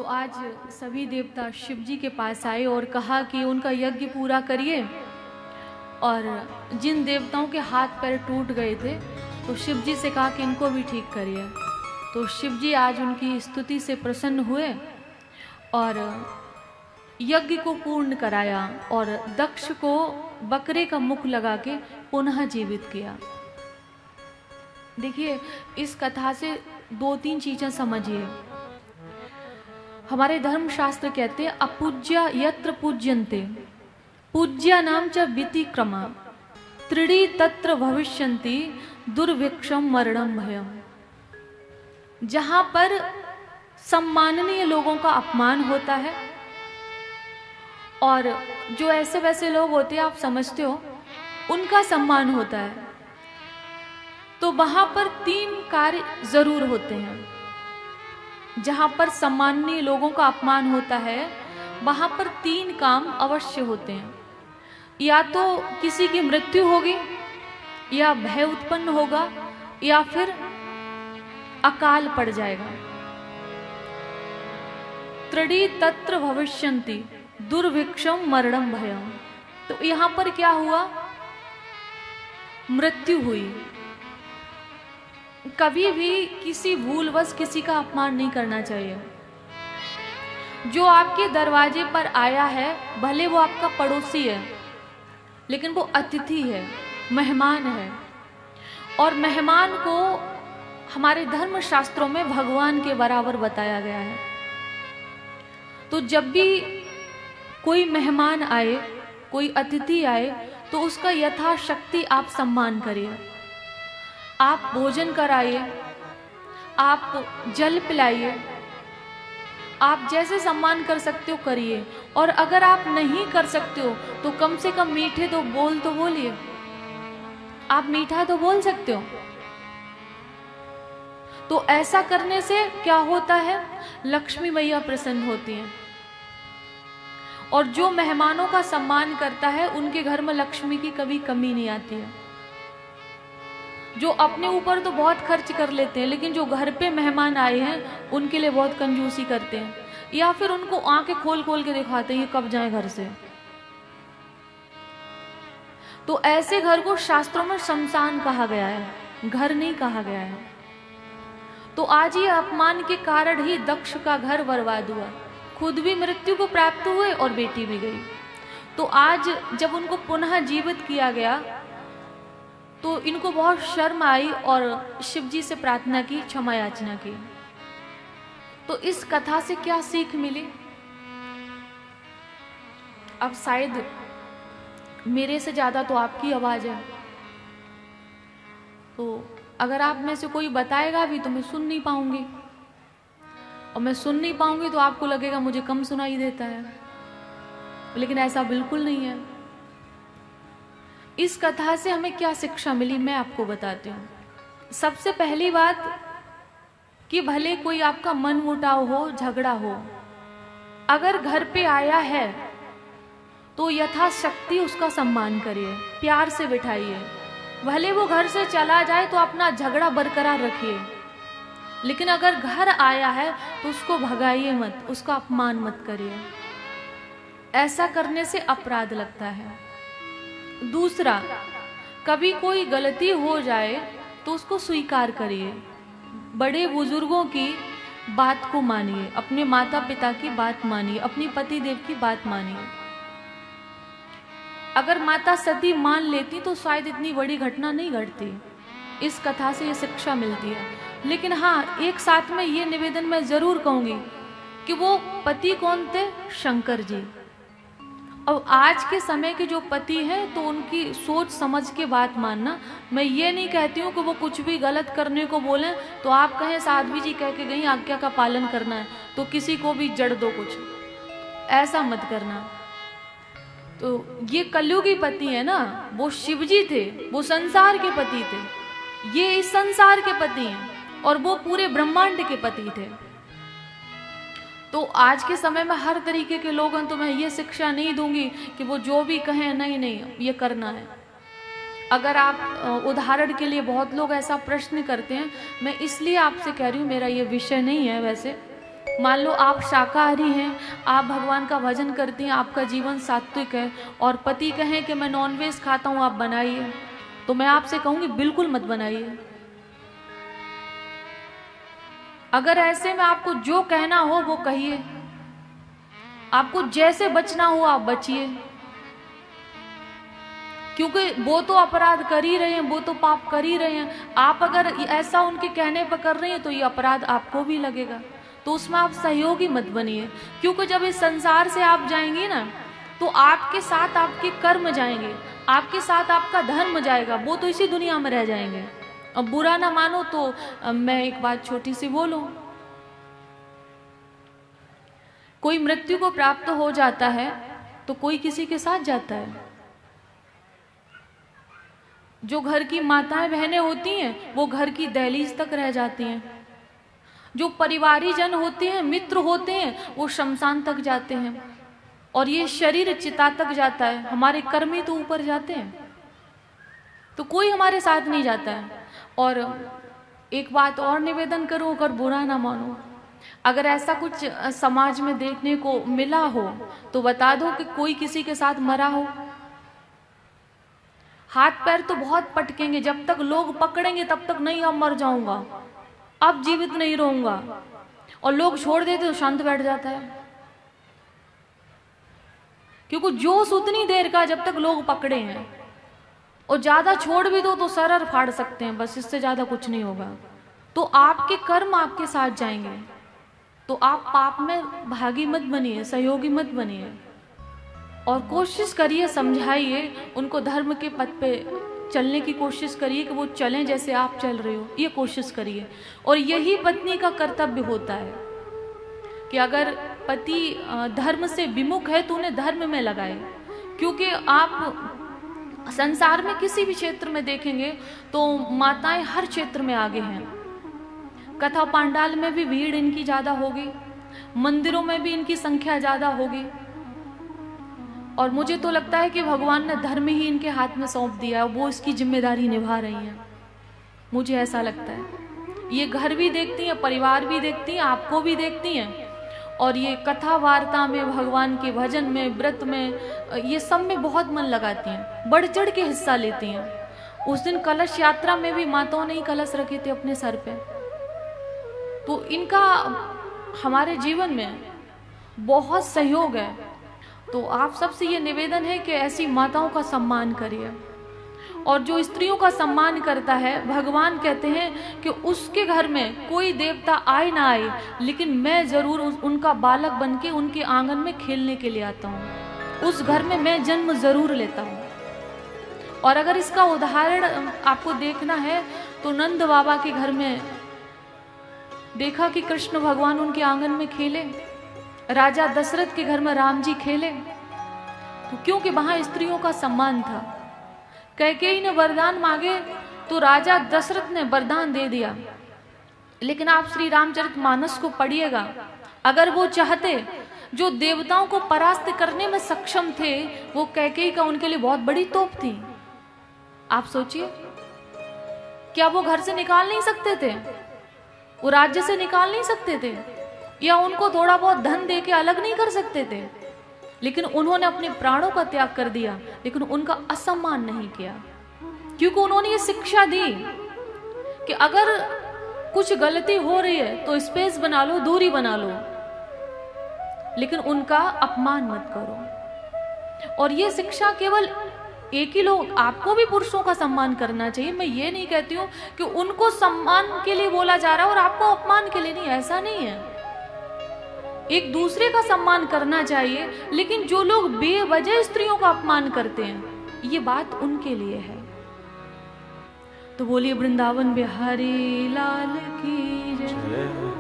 तो आज सभी देवता शिव जी के पास आए और कहा कि उनका यज्ञ पूरा करिए। और जिन देवताओं के हाथ पैर टूट गए थे तो शिव जी से कहा कि इनको भी ठीक करिए। तो शिव जी आज उनकी स्तुति से प्रसन्न हुए और यज्ञ को पूर्ण कराया और दक्ष को बकरे का मुख लगा के पुनः जीवित किया। देखिए, इस कथा से दो तीन चीजें समझिए। हमारे धर्म शास्त्र कहते हैं अपूज्य यत्र पूज्यन्ते पूज्या नाम च व्यतिक्रमा त्रिड़ी तत्र भविष्यन्ति दुर्भिक्षम मरणम भयम। जहां पर सम्माननीय लोगों का अपमान होता है और जो ऐसे वैसे लोग होते हैं आप समझते हो उनका सम्मान होता है, तो वहां पर तीन कार्य जरूर होते हैं। जहां पर सम्माननीय लोगों का अपमान होता है वहां पर तीन काम अवश्य होते हैं। या तो किसी की मृत्यु होगी, या भय उत्पन्न होगा, या फिर अकाल पड़ जाएगा। त्रिड़ी तत्र भविष्यन्ति दुर्भिक्षम मरणम भयम। तो यहां पर क्या हुआ? मृत्यु हुई। कभी भी किसी भूलवश किसी का अपमान नहीं करना चाहिए। जो आपके दरवाजे पर आया है भले वो आपका पड़ोसी है, लेकिन वो अतिथि है, मेहमान है। और मेहमान को हमारे धर्म शास्त्रों में भगवान के बराबर बताया गया है। तो जब भी कोई मेहमान आए, कोई अतिथि आए, तो उसका यथाशक्ति आप सम्मान करिए। आप भोजन कराइए, आप जल पिलाइए, आप जैसे सम्मान कर सकते हो करिए। और अगर आप नहीं कर सकते हो तो कम से कम मीठे तो बोलिए। आप मीठा तो बोल सकते हो। तो ऐसा करने से क्या होता है? लक्ष्मी मैया प्रसन्न होती हैं। और जो मेहमानों का सम्मान करता है उनके घर में लक्ष्मी की कभी कमी नहीं आती है। जो अपने ऊपर तो बहुत खर्च कर लेते हैं, लेकिन जो घर पे मेहमान आए हैं उनके लिए बहुत कंजूसी करते हैं, या फिर उनको आंखें खोल खोल के दिखाते हैं कब जाए घर से। तो ऐसे घर को शास्त्रों में शमशान कहा गया है, घर नहीं कहा गया है। तो आज ये अपमान के कारण ही दक्ष का घर बर्बाद हुआ, खुद भी मृत्यु को प्राप्त हुए और बेटी भी गई। तो आज जब उनको पुनः जीवित किया गया तो इनको बहुत शर्म आई और शिव जी से प्रार्थना की, क्षमा याचना की। तो इस कथा से क्या सीख मिली? अब शायद मेरे से ज्यादा तो आपकी आवाज है, तो अगर आप में से कोई बताएगा भी तो मैं सुन नहीं पाऊंगी, और मैं सुन नहीं पाऊंगी तो आपको लगेगा मुझे कम सुनाई देता है, लेकिन ऐसा बिल्कुल नहीं है। इस कथा से हमें क्या शिक्षा मिली मैं आपको बताती हूँ। सबसे पहली बात कि भले कोई आपका मन मुटाव हो, झगड़ा हो, अगर घर पे आया है तो यथाशक्ति उसका सम्मान करिए, प्यार से बिठाइए। भले वो घर से चला जाए तो अपना झगड़ा बरकरार रखिए, लेकिन अगर घर आया है तो उसको भगाइए मत, उसका अपमान मत करिए। ऐसा करने से अपराध लगता है। दूसरा, कभी कोई गलती हो जाए तो उसको स्वीकार करिए। बड़े बुजुर्गों की बात को मानिए, अपने माता पिता की बात मानिए, अपनी पति देव की बात मानिए। अगर माता सती मान लेती तो शायद इतनी बड़ी घटना नहीं घटती। इस कथा से ये शिक्षा मिलती है। लेकिन हाँ, एक साथ में ये निवेदन मैं जरूर कहूंगी कि वो पति कौन थे? शंकर जी। अब आज के समय के जो पति हैं तो उनकी सोच समझ के बात मानना। मैं ये नहीं कहती हूँ कि वो कुछ भी गलत करने को बोलें तो आप कहें साध्वी जी कह के गई आज्ञा का पालन करना है तो किसी को भी जड़ दो, कुछ ऐसा मत करना। तो ये कलयुगी पति है ना, वो शिव जी थे, वो संसार के पति थे। ये इस संसार के पति हैं और वो पूरे ब्रह्मांड के पति थे। तो आज के समय में हर तरीके के लोग हैं, तो मैं ये शिक्षा नहीं दूंगी कि वो जो भी कहें नहीं ये करना है। अगर आप उदाहरण के लिए बहुत लोग ऐसा प्रश्न करते हैं, मैं इसलिए आपसे कह रही हूँ, मेरा ये विषय नहीं है वैसे, मान लो आप शाकाहारी हैं, आप भगवान का भजन करती हैं, आपका जीवन सात्विक है, और पति कहें कि मैं नॉनवेज खाता हूं, आप बनाइए, तो मैं आपसे कहूंगी बिल्कुल मत बनाइए। अगर ऐसे में आपको जो कहना हो वो कहिए, आपको जैसे बचना हो आप बचिए, क्योंकि वो तो अपराध कर ही रहे हैं, वो तो पाप कर ही रहे हैं। आप अगर ऐसा उनके कहने पर कर रहे हैं तो ये अपराध आपको भी लगेगा, तो उसमें आप सहयोगी मत बनिए। क्योंकि जब इस संसार से आप जाएंगे ना, तो आपके साथ आपके कर्म जाएंगे, आपके साथ आपका धर्म जाएगा, वो तो इसी दुनिया में रह जाएंगे। अब बुरा ना मानो तो मैं एक बात छोटी सी बोलूं, कोई मृत्यु को प्राप्त हो जाता है तो कोई किसी के साथ जाता है। जो घर की माताएं बहनें होती हैं वो घर की दहलीज तक रह जाती हैं, जो परिवारी जन होते हैं, मित्र होते हैं, वो शमशान तक जाते हैं, और ये शरीर चिता तक जाता है। हमारे कर्मी तो ऊपर जाते हैं, तो कोई हमारे साथ नहीं जाता है। और एक बात और निवेदन करूं, अगर बुरा ना मानो, अगर ऐसा कुछ समाज में देखने को मिला हो तो बता दो कि कोई किसी के साथ मरा हो। हाथ पैर तो बहुत पटकेंगे, जब तक लोग पकड़ेंगे तब तक नहीं अब मर जाऊंगा, अब जीवित नहीं रहूंगा, और लोग छोड़ देते तो शांत बैठ जाता है, क्योंकि जोश उतनी देर का जब तक लोग पकड़े हैं, और ज्यादा छोड़ भी दो तो सर फाड़ सकते हैं, बस इससे ज्यादा कुछ नहीं होगा। तो आपके कर्म आपके साथ जाएंगे, तो आप पाप में भागी मत बनिए, सहयोगी मत बनिए, और कोशिश करिए, समझाइए उनको, धर्म के पथ पे चलने की कोशिश करिए कि वो चलें जैसे आप चल रहे हो, ये कोशिश करिए। और यही पत्नी का कर्तव्य होता है कि अगर पति धर्म से विमुख है तो उन्हें धर्म में लगाए, क्योंकि आप संसार में किसी भी क्षेत्र में देखेंगे तो माताएं हर क्षेत्र में आगे हैं। कथा पांडाल में भी भीड़ इनकी ज्यादा होगी, मंदिरों में भी इनकी संख्या ज्यादा होगी, और मुझे तो लगता है कि भगवान ने धर्म ही इनके हाथ में सौंप दिया है, वो इसकी जिम्मेदारी निभा रही हैं, मुझे ऐसा लगता है। ये घर भी देखती हैं, परिवार भी देखती हैं, आपको भी देखती हैं, और ये कथा वार्ता में, भगवान के भजन में, व्रत में, ये सब में बहुत मन लगाती हैं, बढ़ चढ़ के हिस्सा लेती हैं। उस दिन कलश यात्रा में भी माताओं ने ही कलश रखे थे अपने सर पे, तो इनका हमारे जीवन में बहुत सहयोग है। तो आप सबसे ये निवेदन है कि ऐसी माताओं का सम्मान करिए, और जो स्त्रियों का सम्मान करता है, भगवान कहते हैं कि उसके घर में कोई देवता आए ना आए, लेकिन मैं जरूर उनका बालक बन के उनके आंगन में खेलने के लिए आता हूँ, उस घर में मैं जन्म जरूर लेता हूँ। और अगर इसका उदाहरण आपको देखना है तो नंद बाबा के घर में देखा कि कृष्ण भगवान उनके आंगन में खेले, राजा दशरथ के घर में राम जी खेले, तो क्योंकि वहां स्त्रियों का सम्मान था। कैकेयी ने वरदान मांगे तो राजा दशरथ ने वरदान दे दिया, लेकिन आप श्री रामचरितमानस को पढ़िएगा, अगर वो चाहते, जो देवताओं को परास्त करने में सक्षम थे, वो कैकेयी का उनके लिए बहुत बड़ी तोप थी। आप सोचिए, क्या वो घर से निकाल नहीं सकते थे, वो राज्य से निकाल नहीं सकते थे, या उनको थोड़ा बहुत धन दे के अलग नहीं कर सकते थे? लेकिन उन्होंने अपने प्राणों का त्याग कर दिया, लेकिन उनका असम्मान नहीं किया, क्योंकि उन्होंने ये शिक्षा दी कि अगर कुछ गलती हो रही है तो स्पेस बना लो, दूरी बना लो, लेकिन उनका अपमान मत करो। और ये शिक्षा केवल एक ही लोग, आपको भी पुरुषों का सम्मान करना चाहिए। मैं ये नहीं कहती हूँ कि उनको सम्मान के लिए बोला जा रहा है और आपको अपमान के लिए नहीं, ऐसा नहीं है। एक दूसरे का सम्मान करना चाहिए, लेकिन जो लोग बेवजह स्त्रियों का अपमान करते हैं, ये बात उनके लिए है। तो बोलिए वृंदावन बिहारी लाल की जय।